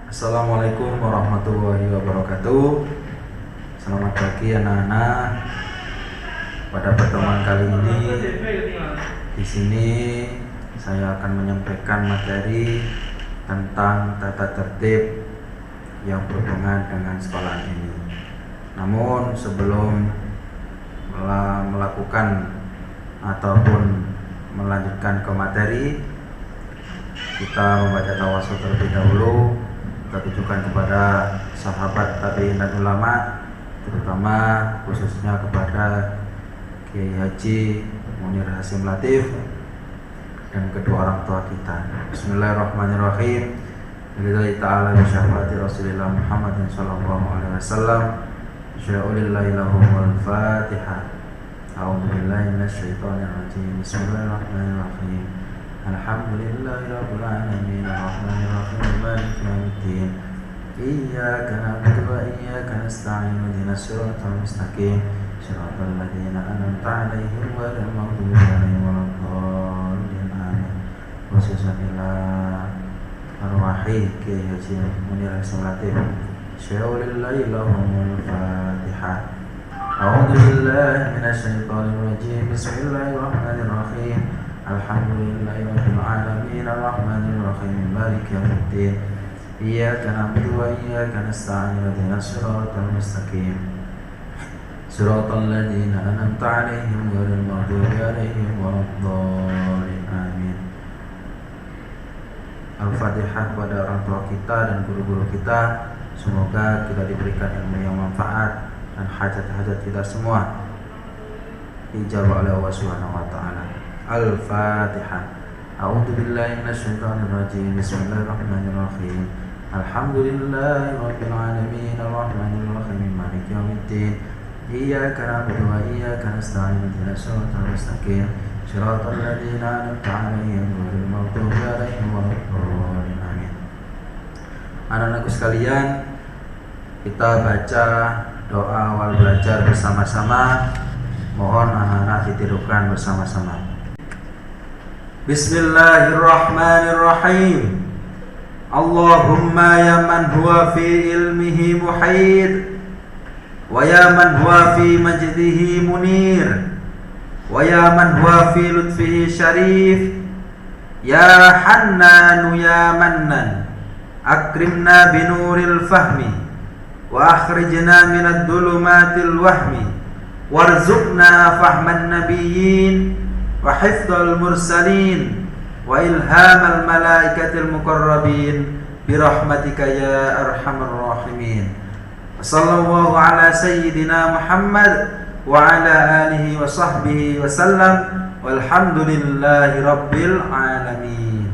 Assalamualaikum warahmatullahi wabarakatuh. Selamat pagi anak-anak. Pada pertemuan kali ini, di sini saya akan menyampaikan materi tentang tata tertib yang berhubungan dengan sekolah ini. Namun sebelum melakukan ataupun melanjutkan ke materi, kita membaca tawasul terlebih dahulu. Kita tujukan kepada sahabat tabi'in dan ulama, terutama khususnya kepada Kiai Haji Munir Hasim Latif dan kedua orang tua kita. Bismillahirrahmanirrahim. Billahi ta'ala wa syafa'ati Rasulillah Muhammadin sallallahu alaihi wasallam. Sya'ulillahi lahumul Fatihah. A'udzu billahi minasyaitonir rajim. Bismillahirrahmanirrahim. Alhamdulillahi rabbil alamin arrahmanir rahim maliki yaumiddin iyyaka na'budu wa iyyaka nasta'in ihdinas siratal mustaqim siratal ladzina an'amta 'alaihim ghairil maghdubi 'alaihim waladdallin amin. Khususan ila arwahi Kiai Haji Munir Hasim Latif. Syaulillahi lahumul Fatihah. A'udzu billahi minasyaitonir rajim. Bismillahirrahmanirrahim. Alhamdulillahirabbil alamin arrahmanir rahim maliki yaumiddin iyyaka na'budu wa iyyaka nasta'in ihdinas siratal mustaqim siratal ladzina an'amta 'alaihim ghairil maghdubi 'alaihim waladdallin amin. Al-Fatihah kepada orang tua kita dan guru-guru kita. Semoga kita diberikan ilmu yang manfaat dan hajat-hajat kita semua dijawab oleh Allah Subhanahu wa taala. Al-Fatihah. A'udzu billahi minasyaitonir rajim. Bismillahirrahmanirrahim. Alhamdulillahirabbil alamin arrahmanir rahim maliki yaumiddin iyyaka na'budu wa iyyaka nasta'in ihdinas siratal mustaqim siratal ladzina an'amta 'alaihim ghairil maghdubi 'alaihim waladdallin amin. Anak-anakku sekalian, kita baca doa awal belajar bersama-sama. Mohon anak-anak ditirukan bersama-sama. Bismillahirrahmanirrahim. Allahumma ya man huwa fi ilmihi muhid, wa ya man huwa fi majdihi munir, wa ya man huwa fi lutfihi syarif, ya hannanu ya mannan, akrimna binuril fahmi, wa akhrijna minad dhulumatil wahmi, warzuqna fahman nabiyyin wa hifdzal mursalin wa ilhamal malaikatil muqarrabin birahmatika ya arhamar rahimin. Sallallahu ala sayyidina Muhammad wa ala alihi wa sahbihi wa sallam walhamdulillahi rabbil alamin.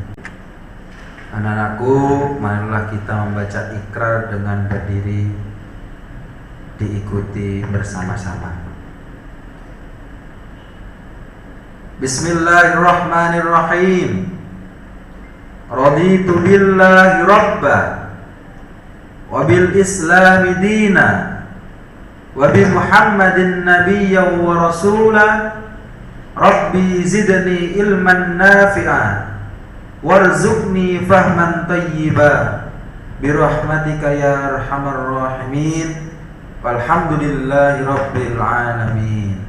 Anak-anakku, marilah kita membaca ikrar dengan berdiri, diikuti bersama-sama. Bismillahirrahmanirrahim. Raditu billahi rabba wa bil islami dina wa bi Muhammadin nabiyyan wa rasula. Rabbi zidni ilman nafi'an warzuqni fahman tayyiba birahmatika ya arhamar rahimin walhamdulillahi rabbil alamin.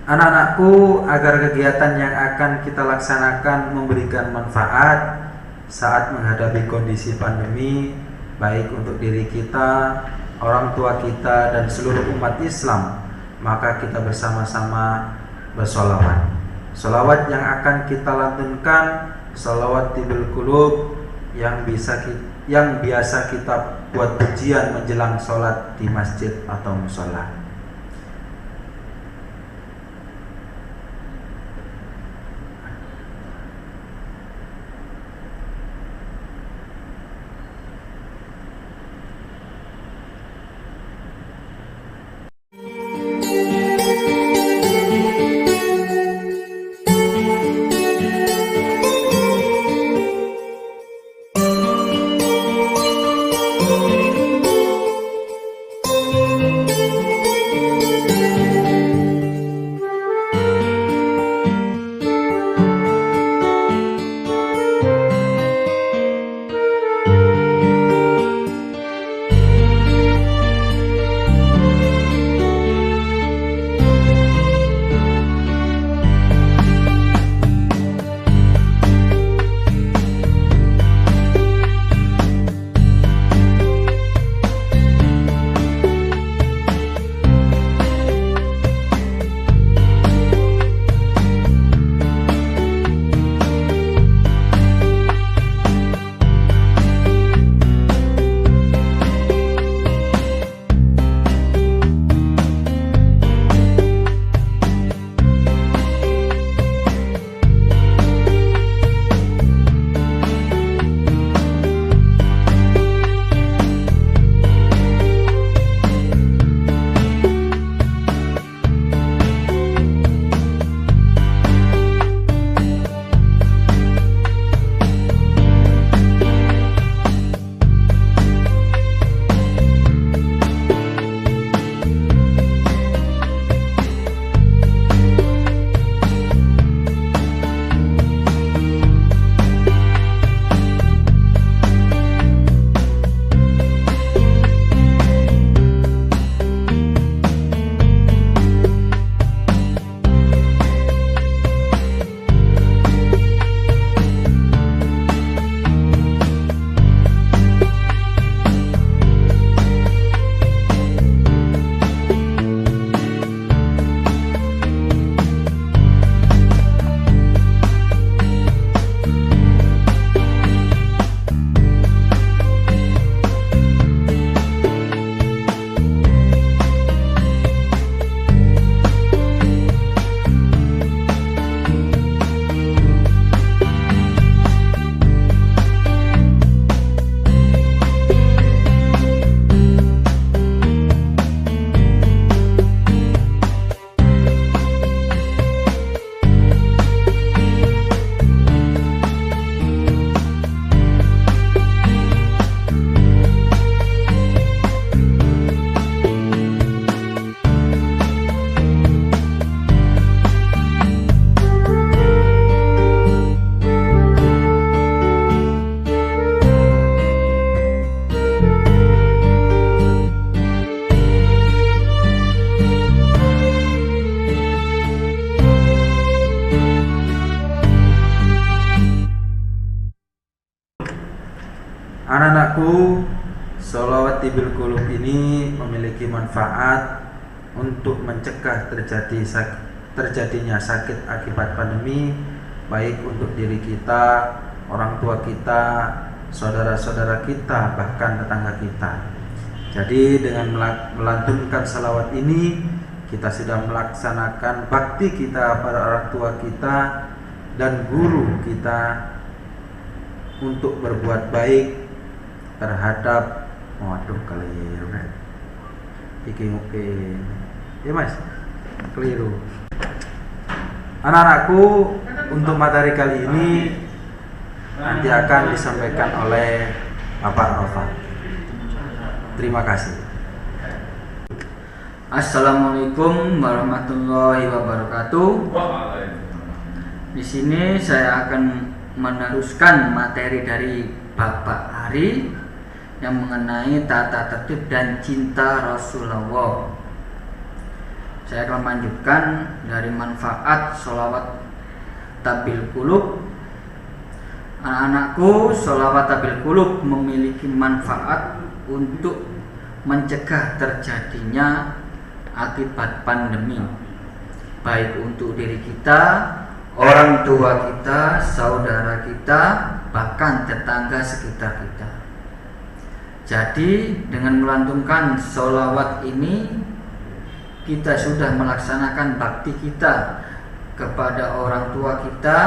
Anak-anakku, agar kegiatan yang akan kita laksanakan memberikan manfaat saat menghadapi kondisi pandemi, baik untuk diri kita, orang tua kita, dan seluruh umat Islam, maka kita bersama-sama bersolawat. Solawat yang akan kita lantunkan, solawat tibul qulub yang biasa kita buat pujian menjelang sholat di masjid atau musola. Anak-anakku, sholawat tibil qulub ini memiliki manfaat untuk mencegah terjadinya sakit akibat pandemi, baik untuk diri kita, orang tua kita, saudara-saudara kita, bahkan tetangga kita. Jadi dengan melantunkan salawat ini, kita sudah melaksanakan bakti kita pada orang tua kita dan guru kita untuk berbuat baik terhadap keliru ya mas, keliru. Anak-anakku, untuk materi kali ini nanti akan disampaikan oleh Bapak Arafat. Terima kasih. Assalamualaikum warahmatullahi wabarakatuh. Di sini saya akan meneruskan materi dari Bapak Ari yang mengenai tata tertib dan cinta Rasulullah. Saya akan melanjutkan dari manfaat sholawat tabil qulub. Anak-anakku, sholawat tabil qulub memiliki manfaat untuk mencegah terjadinya akibat pandemi, baik untuk diri kita, orang tua kita, saudara kita, bahkan tetangga sekitar kita. Jadi dengan melantunkan sholawat ini, kita sudah melaksanakan bakti kita kepada orang tua kita,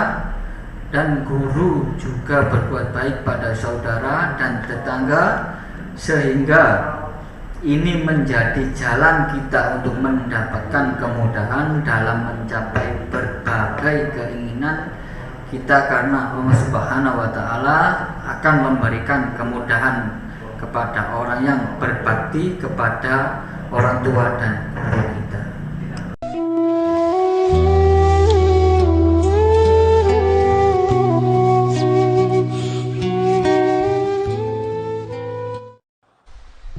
dan guru juga berbuat baik pada saudara dan tetangga, sehingga ini menjadi jalan kita untuk mendapatkan kemudahan dalam mencapai berbagai keinginan kita, karena Allah Subhanahu wa Ta'ala akan memberikan kemudahan kepada orang yang berbakti kepada orang tua dan guru kita.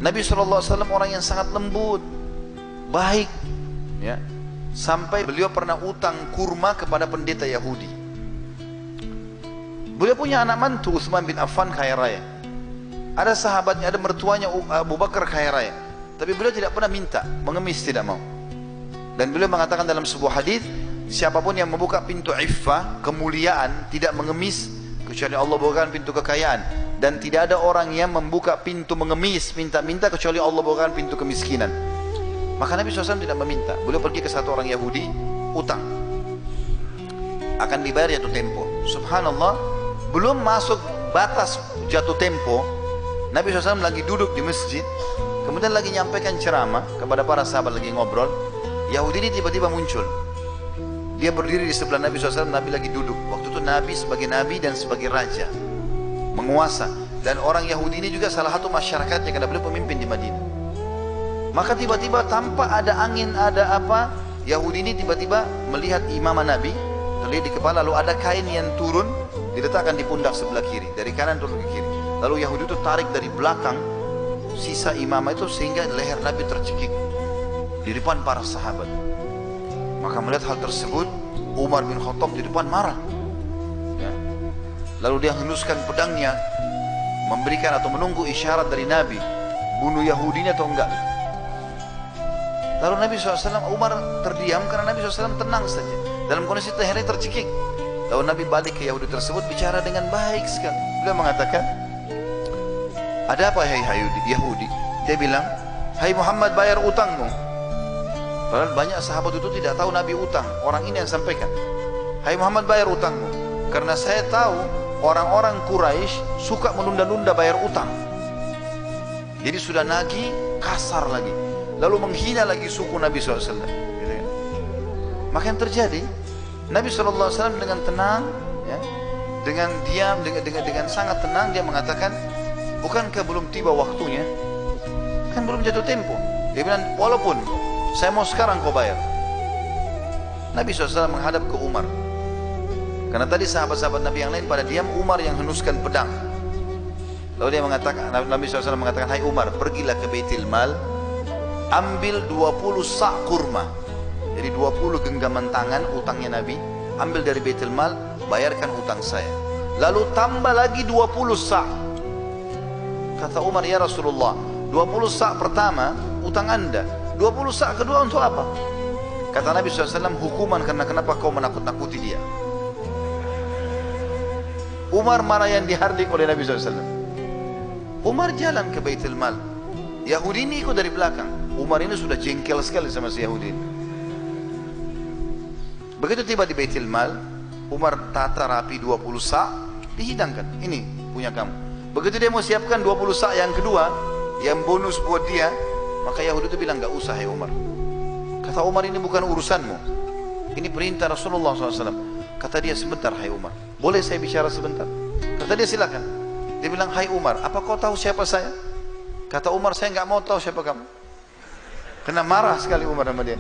Nabi SAW orang yang sangat lembut, baik, ya. Sampai beliau pernah utang kurma kepada pendeta Yahudi. Beliau punya anak mantu Utsman bin Affan kaya raya. Ada sahabatnya, ada mertuanya Abu Bakar kaya raya. Tapi beliau tidak pernah minta, mengemis tidak mau. Dan beliau mengatakan dalam sebuah hadis, siapapun yang membuka pintu iffah, kemuliaan, tidak mengemis, kecuali Allah bukakan pintu kekayaan. Dan tidak ada orang yang membuka pintu mengemis, minta-minta, kecuali Allah bukakan pintu kemiskinan. Maka Nabi SAW tidak meminta. Beliau pergi ke satu orang Yahudi, utang, akan dibayar jatuh tempo. Subhanallah, belum masuk batas jatuh tempo, Nabi SAW lagi duduk di masjid, kemudian lagi nyampaikan ceramah kepada para sahabat, lagi ngobrol. Yahudi ini tiba-tiba muncul. Dia berdiri di sebelah Nabi SAW, Nabi lagi duduk. Waktu itu Nabi sebagai Nabi dan sebagai Raja, menguasa. Dan orang Yahudi ini juga salah satu masyarakatnya, karena beliau pemimpin di Madinah. Maka tiba-tiba tanpa ada angin, ada apa, Yahudi ini tiba-tiba melihat imamah Nabi, terlihat di kepala, lalu ada kain yang turun, diletakkan di pundak sebelah kiri, dari kanan turun ke kiri. Lalu Yahudi itu tarik dari belakang sisa imamah itu, sehingga leher Nabi tercekik di depan para sahabat. Maka melihat hal tersebut, Umar bin Khattab di depan marah, ya. Lalu dia henuskan pedangnya, memberikan atau menunggu isyarat dari Nabi, bunuh Yahudi ini atau enggak. Lalu Nabi SAW, Umar terdiam karena Nabi SAW tenang saja dalam kondisi lehernya tercekik. Lalu Nabi balik ke Yahudi tersebut, bicara dengan baik sekali. Beliau mengatakan, ada apa hai Yahudi? Dia bilang, hai Muhammad, bayar utangmu. Padahal banyak sahabat itu tidak tahu Nabi utang. Orang ini yang sampaikan, hai Muhammad, bayar utangmu. Karena saya tahu orang-orang Quraisy suka menunda-nunda bayar utang. Jadi sudah nagih, kasar lagi, lalu menghina lagi suku Nabi SAW, gitu ya. Maka yang terjadi, Nabi SAW dengan tenang, ya, dengan diam, dengan sangat tenang, dia mengatakan, bukankah belum tiba waktunya? Kan belum jatuh tempo. Dia bilang, walaupun saya mau sekarang kau bayar. Nabi SAW menghadap ke Umar, karena tadi sahabat-sahabat Nabi yang lain pada diam, Umar yang henuskan pedang. Lalu dia mengatakan, Nabi SAW mengatakan, hai Umar, pergilah ke Baitul Mal, ambil 20 sak kurma. Jadi 20 genggaman tangan utangnya Nabi, ambil dari Baitul Mal, bayarkan utang saya. Lalu tambah lagi 20 sak. Kata Umar, ya Rasulullah, 20 sa' pertama utang anda, 20 sa' kedua untuk apa? Kata Nabi SAW, hukuman karena kenapa kau menakut-nakuti dia. Umar mana yang dihardik oleh Nabi SAW? Umar jalan ke Baitul Mal, Yahudi ini ikut dari belakang. Umar ini sudah jengkel sekali sama si Yahudi ini. Begitu tiba di Baitul Mal, Umar tata rapi 20 sa', dihidangkan, ini punya kamu. Begitu dia mau siapkan 20 sa' yang kedua, yang bonus buat dia, maka Yahudi itu bilang, gak usah ya Umar. Kata Umar, ini bukan urusanmu, ini perintah Rasulullah SAW. Kata dia, sebentar hai Umar, boleh saya bicara sebentar? Kata dia, silakan. Dia bilang, hai Umar, apa kau tahu siapa saya? Kata Umar, saya nggak mau tahu siapa kamu. Kena marah sekali Umar sama dia.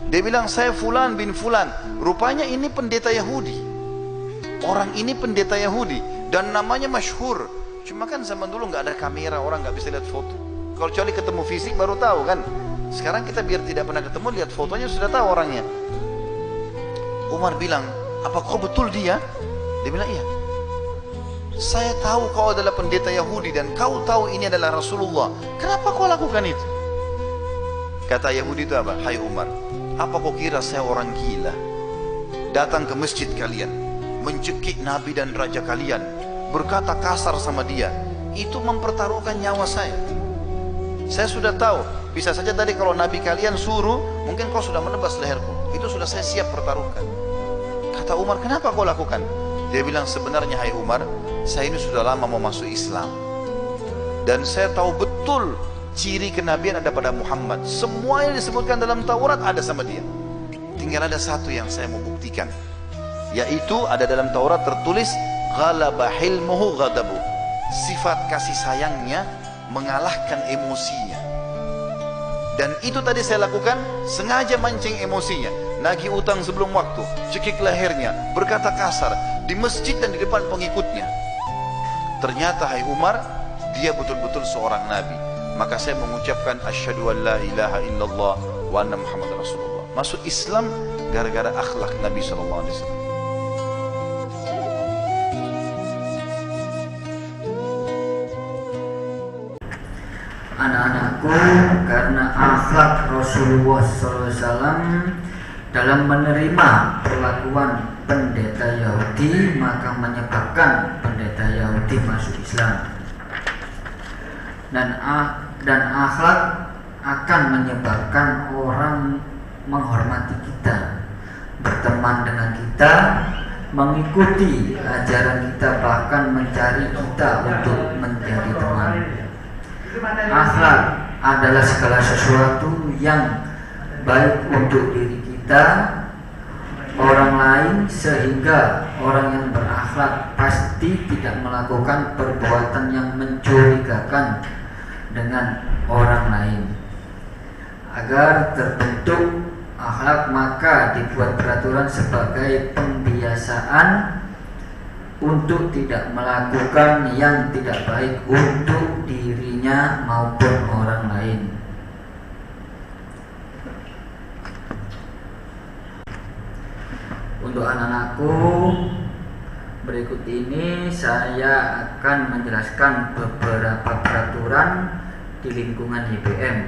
Dia bilang, saya Fulan bin Fulan. Rupanya ini pendeta Yahudi. Orang ini pendeta Yahudi dan namanya masyhur. Cuma kan zaman dulu nggak ada kamera, orang nggak bisa lihat foto. Kalau kecuali ketemu fisik baru tahu kan. Sekarang kita biar tidak pernah ketemu, lihat fotonya sudah tahu orangnya. Umar bilang, apa kau betul dia? Dia bilang, iya. Saya tahu kau adalah pendeta Yahudi dan kau tahu ini adalah Rasulullah. Kenapa kau lakukan itu? Kata Yahudi itu apa? Hai Umar, apa kau kira saya orang gila? Datang ke masjid kalian, mencekik Nabi dan Raja kalian, berkata kasar sama dia. Itu mempertaruhkan nyawa saya. Saya sudah tahu, bisa saja tadi kalau Nabi kalian suruh, mungkin kau sudah menebas leherku. Itu sudah saya siap pertaruhkan. Kata Umar, kenapa kau lakukan? Dia bilang, sebenarnya hai Umar, saya ini sudah lama mau masuk Islam dan saya tahu betul ciri kenabian ada pada Muhammad. Semua yang disebutkan dalam Taurat ada sama dia. Tinggal ada satu yang saya mau buktikan, yaitu ada dalam Taurat tertulis ghalaba hilmuhu ghadabu. Sifat kasih sayangnya mengalahkan emosinya. Dan itu tadi saya lakukan, sengaja mancing emosinya. Nagih utang sebelum waktu, cekik lehernya, berkata kasar di masjid dan di depan pengikutnya. Ternyata hai Umar, dia betul-betul seorang nabi. Maka saya mengucapkan asyhadu an la ilaha illallah wa anna Muhammad Rasulullah. Masuk Islam gara-gara akhlak Nabi sallallahu alaihi wasallam. Anak-anakku, karena akhlak Rasulullah SAW dalam menerima perlakuan pendeta Yahudi, maka menyebabkan pendeta Yahudi masuk Islam. Dan akhlak akan menyebabkan orang menghormati kita, berteman dengan kita, mengikuti ajaran kita, bahkan mencari kita untuk menjadi teman. Akhlak adalah segala sesuatu yang baik untuk diri kita, orang lain, sehingga orang yang berakhlak pasti tidak melakukan perbuatan yang mencurigakan dengan orang lain. Agar terbentuk akhlak, maka dibuat peraturan sebagai pembiasaan untuk tidak melakukan yang tidak baik untuk dirinya maupun orang lain. Untuk anak-anakku, berikut ini saya akan menjelaskan beberapa peraturan di lingkungan YBM.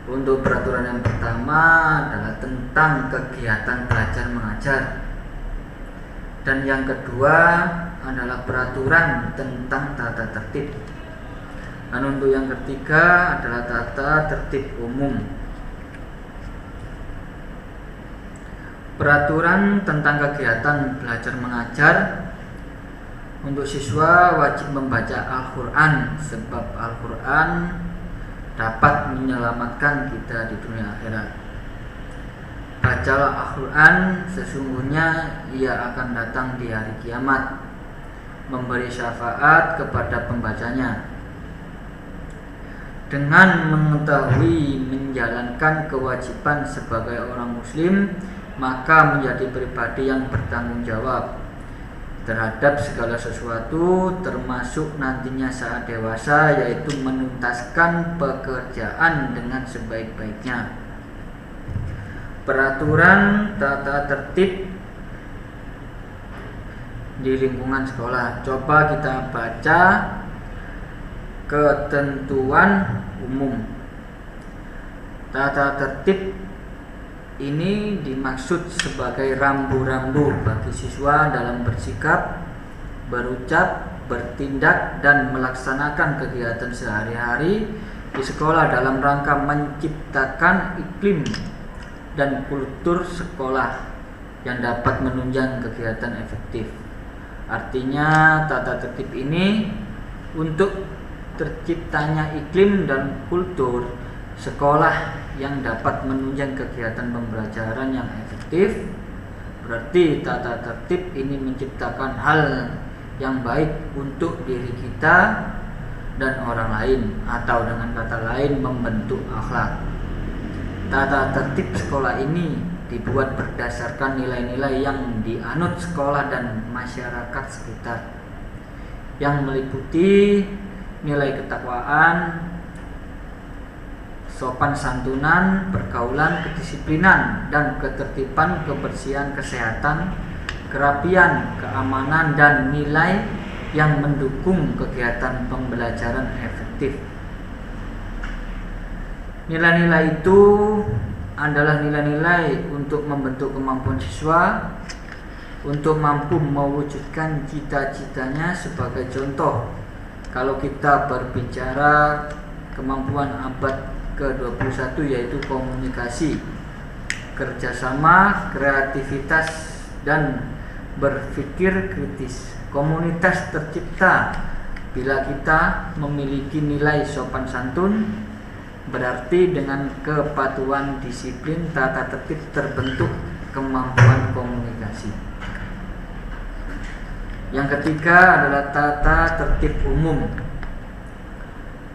Untuk peraturan yang pertama adalah tentang kegiatan belajar mengajar, dan yang kedua adalah peraturan tentang tata tertib. Dan untuk yang ketiga adalah tata tertib umum. Peraturan tentang kegiatan belajar mengajar. Untuk siswa wajib membaca Al-Quran, sebab Al-Quran dapat menyelamatkan kita di dunia akhirat. Bacalah Al-Quran, sesungguhnya ia akan datang di hari kiamat, memberi syafaat kepada pembacanya. Dengan mengetahui menjalankan kewajiban sebagai orang muslim, maka menjadi pribadi yang bertanggung jawab terhadap segala sesuatu, termasuk nantinya saat dewasa, yaitu menuntaskan pekerjaan dengan sebaik-baiknya. Peraturan tata tertib di lingkungan sekolah, coba kita baca ketentuan umum. Tata tertib ini dimaksud sebagai rambu-rambu bagi siswa dalam bersikap, berucap, bertindak, dan melaksanakan kegiatan sehari-hari di sekolah dalam rangka menciptakan iklim dan kultur sekolah yang dapat menunjang kegiatan efektif. Artinya tata tertib ini untuk terciptanya iklim dan kultur sekolah yang dapat menunjang kegiatan pembelajaran yang efektif. Berarti tata tertib ini menciptakan hal yang baik untuk diri kita dan orang lain, atau dengan kata lain membentuk akhlak. Tata tertib sekolah ini dibuat berdasarkan nilai-nilai yang dianut sekolah dan masyarakat sekitar, yang meliputi nilai ketakwaan, sopan santunan, pergaulan, kedisiplinan, dan ketertiban, kebersihan, kesehatan, kerapian, keamanan, dan nilai yang mendukung kegiatan pembelajaran efektif. Nilai-nilai itu adalah nilai-nilai untuk membentuk kemampuan siswa untuk mampu mewujudkan cita-citanya. Sebagai contoh, kalau kita berbicara kemampuan abad ke-21 yaitu komunikasi, kerjasama, kreativitas, dan berpikir kritis. Komunitas tercipta bila kita memiliki nilai sopan santun. Berarti dengan kepatuhan disiplin tata tertib terbentuk kemampuan komunikasi. Yang ketiga adalah tata tertib umum.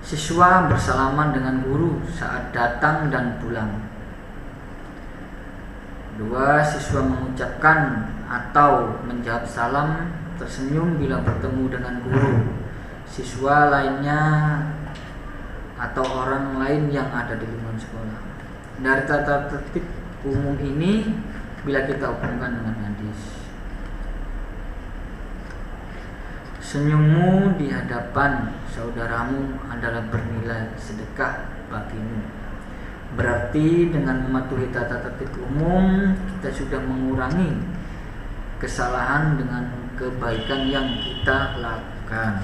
Siswa bersalaman dengan guru saat datang dan pulang. 2. Siswa mengucapkan atau menjawab salam, tersenyum bila bertemu dengan guru, siswa lainnya, atau orang lain yang ada di lingkungan sekolah. Dari tata tertib umum ini, bila kita hubungkan dengan hadis, senyummu di hadapan saudaramu adalah bernilai sedekah bagimu. Berarti dengan mematuhi tata tertib umum, kita sudah mengurangi kesalahan dengan kebaikan yang kita lakukan.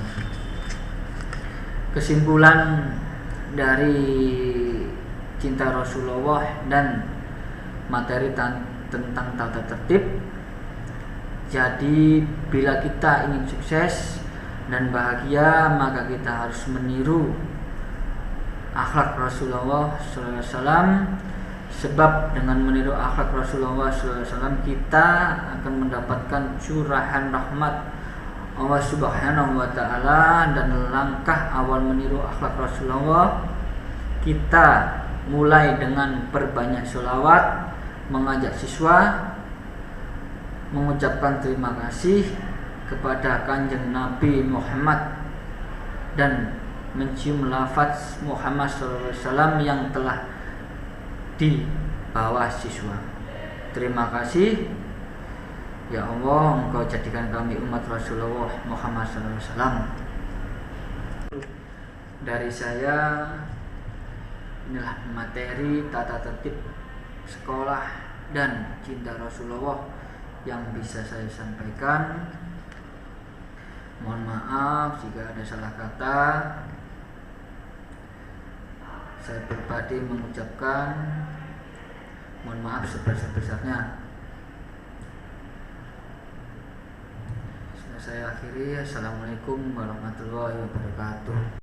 Kesimpulan dari cinta Rasulullah dan materi tentang tata tertib. Jadi bila kita ingin sukses dan bahagia, maka kita harus meniru akhlak Rasulullah SAW. Sebab dengan meniru akhlak Rasulullah SAW, kita akan mendapatkan curahan rahmat Allah Subhanahu wa Ta'ala. Dan langkah awal meniru akhlak Rasulullah, kita mulai dengan perbanyak sholawat, mengajak siswa mengucapkan terima kasih kepada Kanjeng Nabi Muhammad, dan mencium lafaz Muhammad SAW yang telah dibawa siswa. Terima kasih ya Allah, Engkau jadikan kami umat Rasulullah Muhammad SAW. Dari saya, inilah materi tata tertib sekolah dan cinta Rasulullah yang bisa saya sampaikan. Mohon maaf jika ada salah kata. Saya pribadi mengucapkan mohon maaf sebesar-besarnya. Saya akhiri. Assalamualaikum warahmatullahi wabarakatuh.